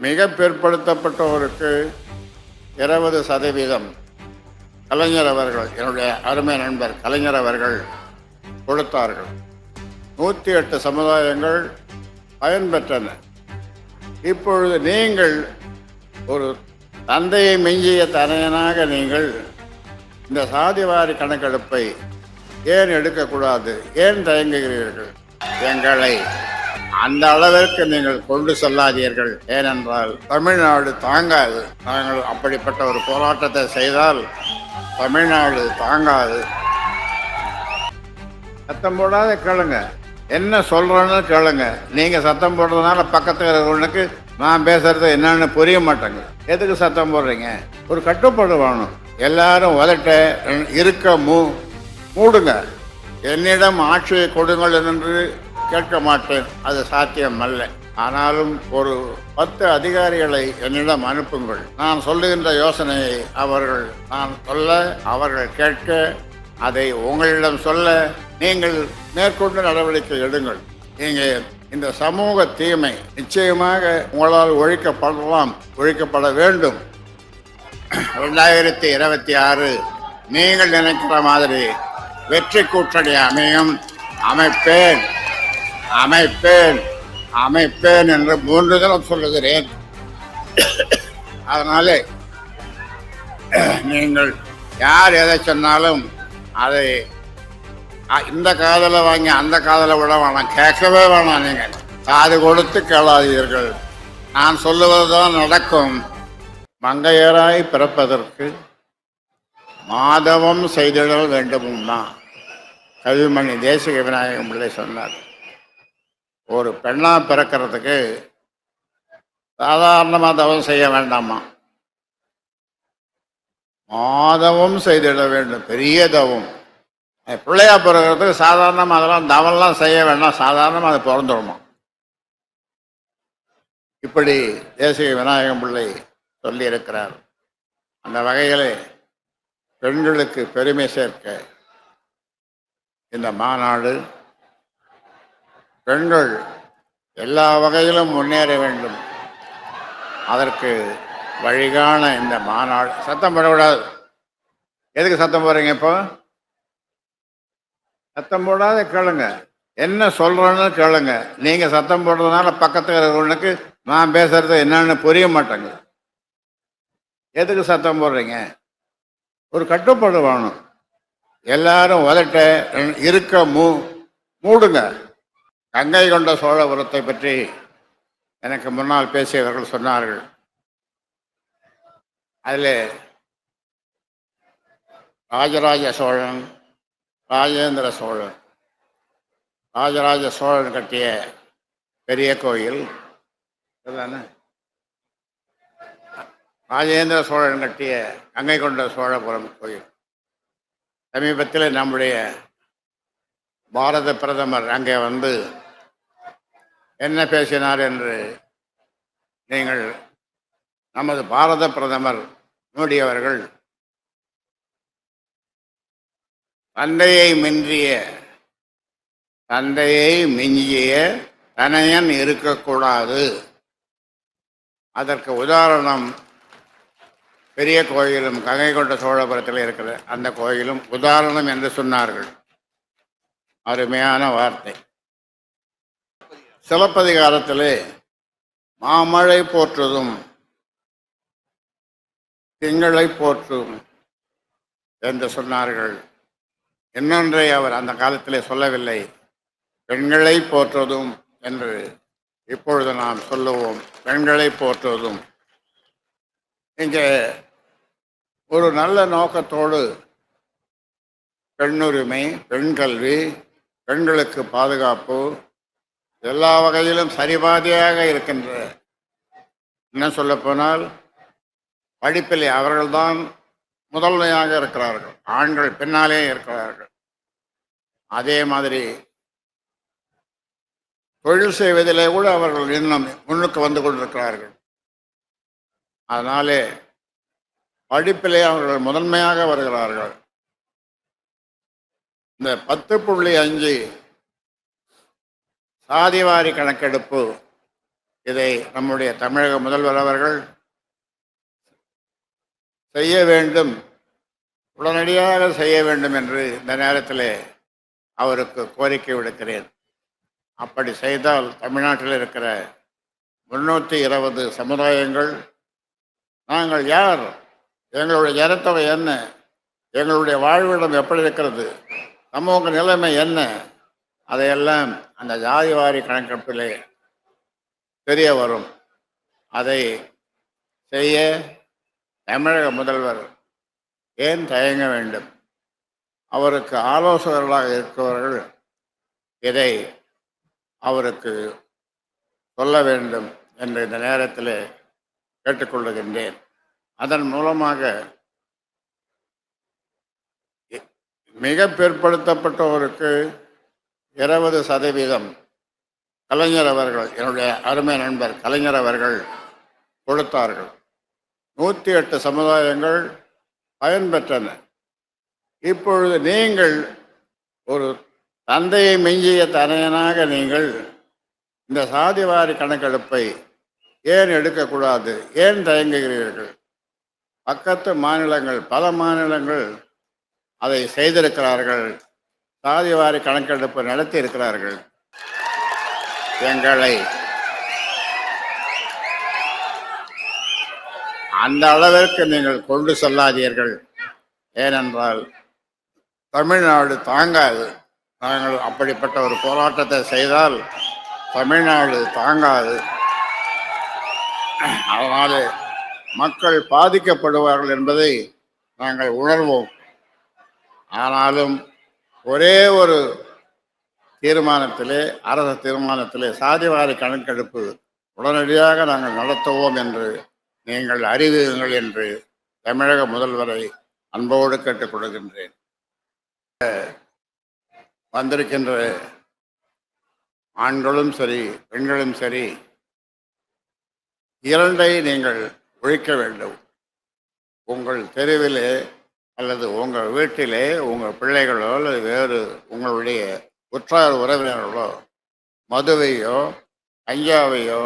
மிக பிற்படுத்தப்பட்டோருக்கு 20% கலைஞர் அவர்கள், என்னுடைய அருமை நண்பர் கலைஞர் அவர்கள் கொடுத்தார்கள். 108 சமுதாயங்கள் பயன்பெற்றன. இப்பொழுது நீங்கள் ஒரு தந்தையை மிஞ்சிய தனையனாக நீங்கள் இந்த சாதிவாரி கணக்கெடுப்பை ஏன் எடுக்கக்கூடாது, ஏன் தயங்குகிறீர்கள்? எங்களை அந்த அளவிற்கு நீங்கள் கொண்டு செல்லாதீர்கள். ஏனென்றால் தமிழ்நாடு தாங்காது. நாங்கள் அப்படிப்பட்ட ஒரு போராட்டத்தை செய்தால் தமிழ்நாடு தாங்காது. சத்தம் போடாத கேளுங்க, என்ன சொல்றேன்னு கேளுங்க. நீங்க சத்தம் போடுறதுனால பக்கத்தில் இருக்கிறவனுக்கு நான் பேசுறது என்னன்னு புரிய மாட்டேங்க. எதுக்கு சத்தம் போடுறீங்க? ஒரு கட்டுப்பாடு வேணும். எல்லாரும் உதட்ட இருக்க மூடுங்க. என்னிடம் ஆட்சியை கொடுங்கள் என்று கேட்க மாட்டேன், அது சாத்தியம் அல்ல. ஆனாலும் ஒரு 10 அதிகாரிகளை என்னிடம் அனுப்புங்கள். நான் சொல்லுகின்ற யோசனையை நான் சொல்ல, அவர்கள் கேட்க, அதை உங்களிடம் சொல்ல நீங்கள் மேற்கொண்டு நடவடிக்கை எடுங்கள். நீங்கள் இந்த சமூக தீமை நிச்சயமாக உங்களால் ஒழிக்கப்பட வேண்டும். 2026 நீங்கள் நினைக்கிற மாதிரி வெற்றி கூட்டணி அமைப்பேன் என்று 3 தடவை சொல்லுகிறேன். அதனாலே நீங்கள் யார் எதை சொன்னாலும் அதை இந்த காதலை வாங்கி அந்த காதலை விட வேணாம், கேட்கவே வேணாம். நீங்கள் காது கொடுத்து கேளாதீர்கள். நான் சொல்லுவதுதான் நடக்கும். மங்கையராய் பிறப்பதற்கு மாதவம் செய்திடல் வேண்டும்னா கவிமணி தேசிக விநாயகம் பிள்ளை சொன்னார். ஒரு பெண்ணா பிறக்கிறதுக்கு சாதாரணமாக தவம் செய்ய வேண்டாமா, மாதவம் செய்திட வேண்டும், பெரிய தவம். பிள்ளையா பிறக்கிறதுக்கு சாதாரணமாக அதெல்லாம் தவம்லாம் செய்ய வேண்டாம், சாதாரணமாக அது பிறந்துடுமா. இப்படி தேசிக விநாயகம் பிள்ளை சொல்லி இருக்கிறார். அந்த வகையில் பெண்களுக்கு பெருமை சேர்க்க இந்த மாநாடு, பெண்கள் எல்லா வகையிலும் முன்னேற வேண்டும், அதற்கு வழிகாண இந்த மாநாடு. சத்தம் போடக்கூடாது. எதுக்கு சத்தம் போடுறீங்க? இப்போ சத்தம் போடாத கேளுங்க, என்ன சொல்றேன்னு கேளுங்க. நீங்க சத்தம் போடுறதுனால பக்கத்தில் இருக்கிறவனுக்கு நான் பேசுறது என்னன்னு புரிய மாட்டேங்க. எதுக்கு சத்தம் போடுறீங்க? ஒரு கட்டுப்பாடு வேணும். எல்லாரும் உதட்ட இருக்க மூடுங்க. கங்கை கொண்ட சோழபுரத்தை பற்றி எனக்கு முன்னால் பேசியவர்கள் சொன்னார்கள். அதில் ராஜராஜ சோழன், ராஜேந்திர சோழன், ராஜராஜ சோழன் கட்டிய பெரிய கோயில், ராஜேந்திர சோழன் கட்டிய கங்கை கொண்ட சோழபுரம் கோயில். சமீபத்தில் நம்முடைய பாரத பிரதமர் அங்கே வந்து என்ன பேசினார் என்று நீங்கள், நமது பாரத பிரதமர் மோடி அவர்கள் தந்தையை மிஞ்சிய தனையன் இருக்கக்கூடாது. அதற்கு உதாரணம் பெரிய கோயிலும் கங்கை கொண்ட சோழபுரத்தில் இருக்கிற அந்த கோயிலும் உதாரணம் என்று சொன்னார்கள். அருமையான வார்த்தை. சிலப்பதிகாரத்திலே மாமழை போற்றுதும் திங்களை போற்றும் என்று சொன்னார்கள். இன்னொன்றை அவர் அந்த காலத்திலே சொல்லவில்லை. பெண்களை போற்றுவதும் என்று இப்பொழுது நாம் சொல்லுவோம். பெண்களை போற்றுவதும். இங்கே ஒரு நல்ல நோக்கத்தோடு பெண்ணுரிமை, பெண் கல்வி, பெண்களுக்கு பாதுகாப்பு எல்லா வகையிலும் சரிபாதியாக இருக்கின்ற, என்ன சொல்ல போனால் படிப்பிலே அவர்கள்தான் முதன்மையாக இருக்கிறார்கள், ஆண்கள் பின்னாலே இருக்கிறார்கள். அதே மாதிரி தொழில் செய்வதிலே கூட அவர்கள் இன்னும் முன்னுக்கு வந்து கொண்டிருக்கிறார்கள். அதனாலே படிப்பிலே அவர்கள் முதன்மையாக வருகிறார்கள். இந்த 10.5 சாதிவாரி கணக்கெடுப்பு இதை நம்முடைய தமிழக முதல்வர் அவர்கள் செய்ய வேண்டும், உடனடியாக செய்ய வேண்டும் என்று இந்த நேரத்தில் அவருக்கு கோரிக்கை விடுக்கிறேன். அப்படி செய்தால் தமிழ்நாட்டில் இருக்கிற 320 சமுதாயங்கள், நாங்கள் யார், எங்களுடைய ஜனத்தொகை என்ன, எங்களுடைய வாழ்விடம் எப்படி இருக்கிறது, சமூக நிலைமை என்ன, அதையெல்லாம் அந்த ஜாதிவாரி கணக்கெடுப்பிலே தெரிய வரும். அதை செய்ய தமிழக முதல்வர் ஏன் தயங்க வேண்டும்? அவருக்கு ஆலோசகர்களாக இருக்கிறவர்கள் இதை அவருக்கு சொல்ல வேண்டும் என்று இந்த நேரத்தில் கேட்டுக்கொள்ளுகின்றேன். அதன் மூலமாக மிக பிற்படுத்தப்பட்டோருக்கு 20% கலைஞர் அவர்கள், என்னுடைய அருமை நண்பர் கலைஞர் அவர்கள் கொடுத்தார்கள். 108 சமுதாயங்கள் பயன்பெற்றன. இப்பொழுது நீங்கள் ஒரு தந்தையை மிஞ்சிய தனையனாக நீங்கள் இந்த சாதிவாரி கணக்கெடுப்பை ஏன் எடுக்கக்கூடாது? ஏன் தயங்குகிறீர்கள்? பக்கத்து மாநிலங்கள், பல மாநிலங்கள் அதை செய்திருக்கிறார்கள், சாதிவாரி கணக்கெடுப்பு நடத்தி இருக்கிறார்கள். எங்களை அந்த அளவிற்கு நீங்கள் கொண்டு செல்லாதீர்கள். ஏனென்றால் தமிழ்நாடு தாங்காது. நாங்கள் அப்படிப்பட்ட ஒரு போராட்டத்தை செய்தால் தமிழ்நாடு தாங்காது. அதனால் மக்கள் பாதிக்கப்படுவார்கள் என்பதை நாங்கள் உணர்வோம். ஆனாலும் ஒரே ஒரு தீர்மானத்திலே, அரசு தீர்மானத்திலே சாதிவாரி கணக்கெடுப்பு உடனடியாக நாங்கள் நடத்துவோம் என்று நீங்கள் அறிவியுங்கள் என்று தமிழக முதல்வரை அன்போடு கேட்டுக்கொள்கின்றேன். வந்திருக்கின்ற ஆண்களும் சரி, பெண்களும் சரி, இரண்டை நீங்கள் ஒழிக்க வேண்டும். உங்கள் தெருவிலே அல்லது உங்கள் வீட்டிலே உங்கள் பிள்ளைகளோ அல்லது வேறு உங்களுடைய உற்றார் உறவினர்களோ மதுவையோ கஞ்சாவையோ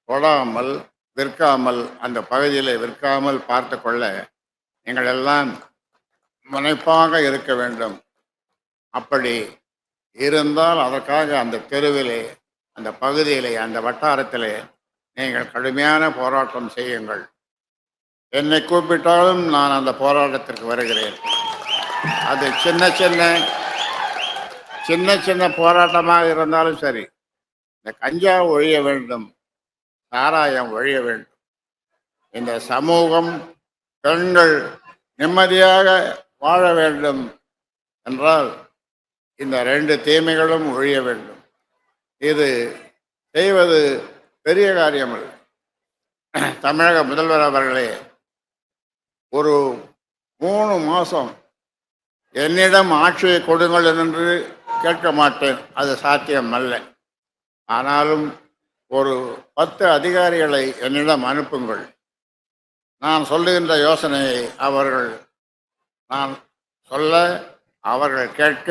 தொடாமல், விற்காமல், அந்த பகுதியில் விற்காமல் பார்த்து கொள்ள நீங்கள் எல்லாம் முனைப்பாக இருக்க வேண்டும். அப்படி இருந்தால் அதற்காக அந்த தெருவிலே, அந்த பகுதியிலே, அந்த வட்டாரத்திலே நீங்கள் கடுமையான போராட்டம் செய்யுங்கள். என்னை கூப்பிட்டாலும் நான் அந்த போராட்டத்திற்கு வருகிறேன். அது சின்ன சின்ன போராட்டமாக இருந்தாலும் சரி. இந்த கஞ்சா ஒழிய வேண்டும், சாராயம் ஒழிய வேண்டும். இந்த சமூகம், பெண்கள் நிம்மதியாக வாழ வேண்டும் என்றால் இந்த 2 தீமைகளும் ஒழிய வேண்டும். இது செய்வது பெரிய காரியம் அல்ல. தமிழக முதல்வர் அவர்களே, ஒரு 3 மாதம் என்னிடம் ஆட்சியை கொடுங்கள் என்று கேட்க மாட்டேன், அது சாத்தியம் அல்ல. ஆனாலும் ஒரு 10 அதிகாரிகளை என்னிடம் அனுப்புங்கள். நான் சொல்லுகின்ற யோசனையை நான் சொல்ல, அவர்கள் கேட்க,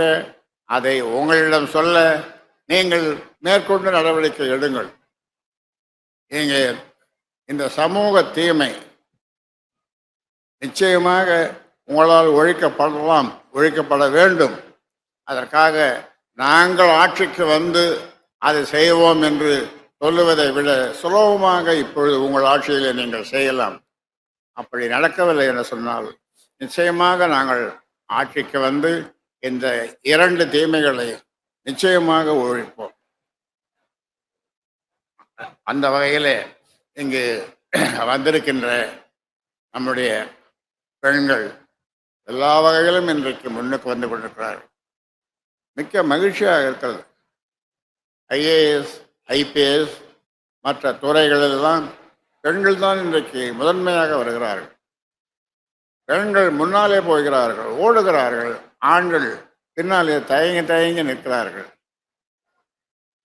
அதை உங்களிடம் சொல்ல நீங்கள் மேற்கொண்டு நடவடிக்கை எடுங்கள். இங்கே இந்த சமூக தீமை நிச்சயமாக உங்களால் ஒழிக்கப்படலாம், ஒழிக்கப்பட வேண்டும். அதற்காக நாங்கள் ஆட்சிக்கு வந்து அதை செய்வோம் என்று சொல்லுவதை விட சுலபமாக இப்பொழுது உங்கள் ஆட்சியிலே நீங்கள் செய்யலாம். அப்படி நடக்கவில்லை என்று சொன்னால் நிச்சயமாக நாங்கள் ஆட்சிக்கு வந்து இந்த 2 தீமைகளை நிச்சயமாக ஒழிப்போம். அந்த வகையிலே இங்கு வந்திருக்கின்ற நம்முடைய பெண்கள் எல்லா வகையிலும் இன்றைக்கு முன்னுக்கு வந்து கொண்டிருக்கிறார்கள். மிக்க மகிழ்ச்சியாக இருக்கிறது. ஐஏஎஸ், ஐபிஎஸ் மற்ற துறைகளெல்லாம் பெண்கள் தான் இன்றைக்கு முதன்மையாக வருகிறார்கள். பெண்கள் முன்னாலே போகிறார்கள், ஓடுகிறார்கள். ஆண்கள் பின்னாலே தயங்கி நிற்கிறார்கள்.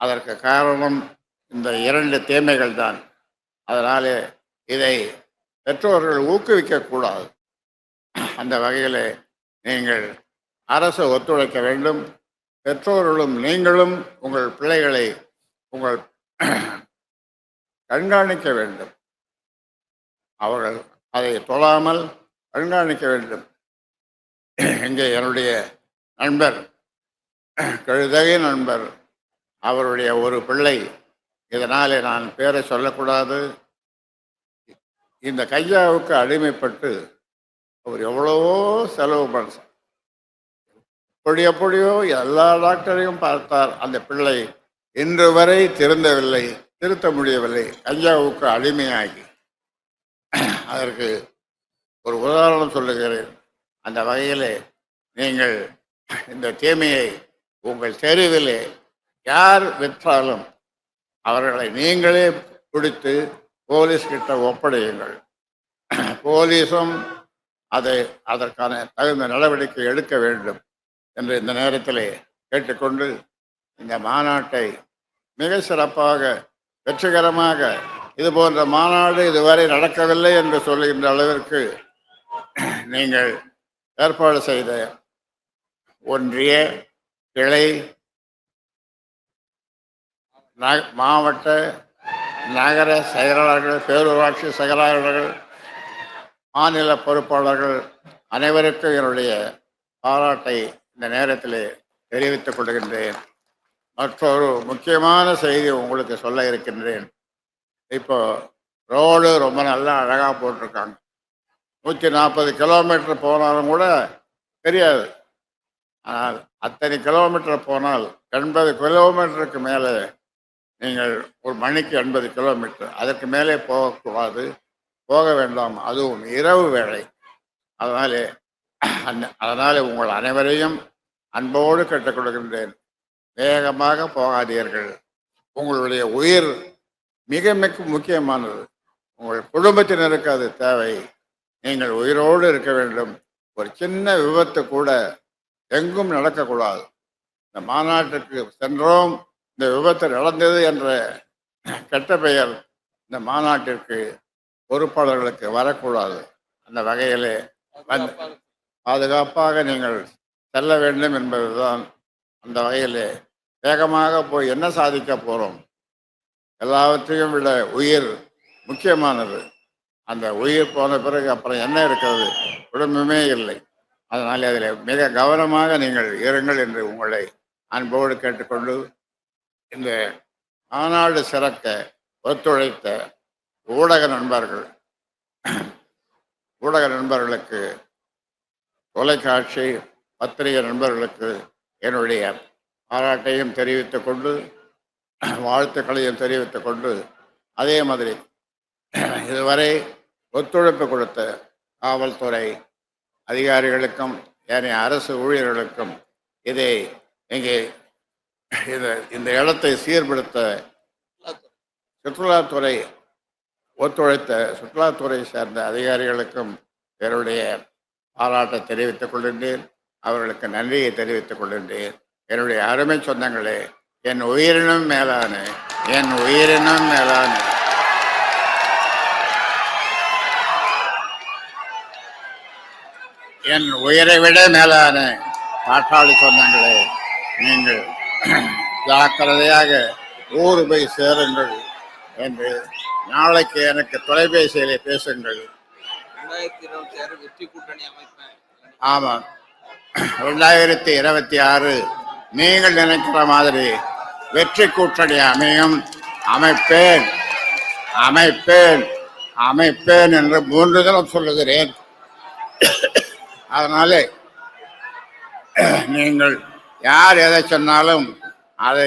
அதற்கு காரணம் இந்த 2 தீமைகள் தான். அதனாலே இதை பெற்றோர்கள் ஊக்குவிக்கக்கூடாது. அந்த வகையில் நீங்கள் அரசு ஒத்துழைக்க வேண்டும். பெற்றோர்களும் நீங்களும் உங்கள் பிள்ளைகளை உங்கள் கண்காணிக்க வேண்டும். அவர்கள் அதை தொழாமல் கண்காணிக்க வேண்டும். இங்கே என்னுடைய நண்பர், கழுதகை நண்பர், அவருடைய ஒரு பிள்ளை, இதனாலே நான் பேரை சொல்லக்கூடாது, இந்த கையாவுக்கு அடிமைப்பட்டு அவர் எவ்வளவோ செலவு பண்ண, எப்படியோ எல்லா டாக்டரையும் பார்த்தார். அந்த பிள்ளை இன்று வரை திருந்தவில்லை, திருத்த முடியவில்லை, கையாவுக்கு அடிமையாகி. அதற்கு ஒரு உதாரணம் சொல்லுகிறேன். அந்த வகையிலே நீங்கள் இந்த தீமையை உங்கள் தெருவிலே யார் விற்றாலும் அவர்களை நீங்களே பிடித்து போலீஸ் கிட்ட ஒப்படையுங்கள். போலீஸும் அதற்கான தகுந்த நடவடிக்கை எடுக்க வேண்டும் என்று இந்த நேரத்திலே கேட்டுக்கொண்டு, இந்த மாநாட்டை மிக சிறப்பாக வெற்றிகரமாக, இது போன்ற மாநாடு இதுவரை நடக்கவில்லை என்று சொல்லுகின்ற அளவிற்கு நீங்கள் ஏற்பாடு செய்த ஒன்றிய, கிளை, மாவட்ட, நகர செயலாளர்கள், பேரூராட்சி செயலாளர்கள், மாநில பொறுப்பாளர்கள் அனைவருக்கும் என்னுடைய பாராட்டை இந்த நேரத்தில் தெரிவித்துக் கொள்கின்றேன். மற்றொரு முக்கியமான செய்தி உங்களுக்கு சொல்ல இருக்கின்றேன். இப்போ ரோடு ரொம்ப நல்லா அழகாக போட்டிருக்காங்க. 140 கிலோமீட்டர் போனாலும் கூட தெரியாது. ஆனால் அத்தனை கிலோமீட்டர் போனால் 80 கிலோமீட்டருக்கு மேலே, நீங்கள் ஒரு மணிக்கு 80 கிலோமீட்டர், அதற்கு மேலே போகக்கூடாது, போக வேண்டாம். அதுவும் இரவு வேளை. அதனாலே உங்கள் அனைவரையும் அன்போடு கேட்டுக்கொள்கின்றேன். வேகமாக போகாதீர்கள். உங்களுடைய உயிர் மிக மிக முக்கியமானது. உங்கள் குடும்பத்தினருக்கு அது தேவை. நீங்கள் உயிரோடு இருக்க வேண்டும். ஒரு சின்ன விபத்து கூட எங்கும் நடக்கக்கூடாது. இந்த மாநாட்டுக்கு சென்றோம், இந்த விபத்து நடந்தது என்ற கெட்ட பெயர் இந்த மாநாட்டிற்கு பொறுப்பாளர்களுக்கு வரக்கூடாது. அந்த வகையிலே பாதுகாப்பாக நீங்கள் செல்ல வேண்டும் என்பதுதான். அந்த வகையிலே வேகமாக போய் என்ன சாதிக்க போகிறோம்? எல்லாவற்றையும் விட உயிர் முக்கியமானது. அந்த உயிர் போன பிறகு அப்புறம் என்ன இருக்கிறது? குடும்பமே இல்லை. அதனால் அதில் மிக கவனமாக நீங்கள் இருங்கள் என்று உங்களை அன்போடு கேட்டுக்கொண்டு, இந்த மாநாடு சிறக்க ஒத்துழைத்த ஊடக நண்பர்களுக்கு, தொலைக்காட்சி பத்திரிகை நண்பர்களுக்கு என்னுடைய பாராட்டையும் தெரிவித்துக் கொண்டு, வாழ்த்துக்களையும் தெரிவித்துக் கொண்டு, அதே மாதிரி இதுவரை ஒத்துழைப்பு கொடுத்த காவல்துறை அதிகாரிகளுக்கும் ஏனைய அரசு ஊழியர்களுக்கும், இங்கே இந்த இடத்தை சீர்படுத்த சுற்றுலாத்துறை ஒத்துழைத்த சுற்றுலாத்துறை சேர்ந்த அதிகாரிகளுக்கும் என்னுடைய பாராட்டை தெரிவித்துக் கொள்கின்றேன். அவர்களுக்கு நன்றியை தெரிவித்துக் கொள்கின்றேன். என்னுடைய அருமை சொந்தங்களே, என் உயிரினும் மேலான என் உயிரை விட மேலான பாட்டாளி சொந்தங்களே, நீங்கள் ஜாக்கிரதையாக ஊர் போய் சேருங்கள் என்று நாளைக்கு எனக்கு தொலைபேசியிலே பேசுங்கள். 2026 வெற்றி கூட்டணி அமைப்பேன். ஆமாம், 2026 நீங்கள் நினைக்கிற மாதிரி வெற்றி கூட்டணி அமைப்பேன் என்று 3 தடவை சொல்லுகிறேன். அதனால நீங்கள் யார் எதை சொன்னாலும் அதை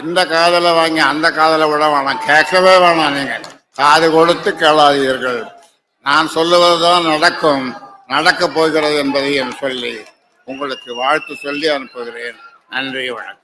இந்த காதலை வாங்கி அந்த காதலை விட வேணாம், கேட்கவே வேணாம். நீங்கள் காது கொடுத்து கேளாதீர்கள். நான் சொல்லுவதுதான் நடக்கப் போகிறது என்பதையும் சொல்லி உங்களுக்கு வாழ்த்து சொல்லி அனுப்புகிறேன். நன்றி, வணக்கம்.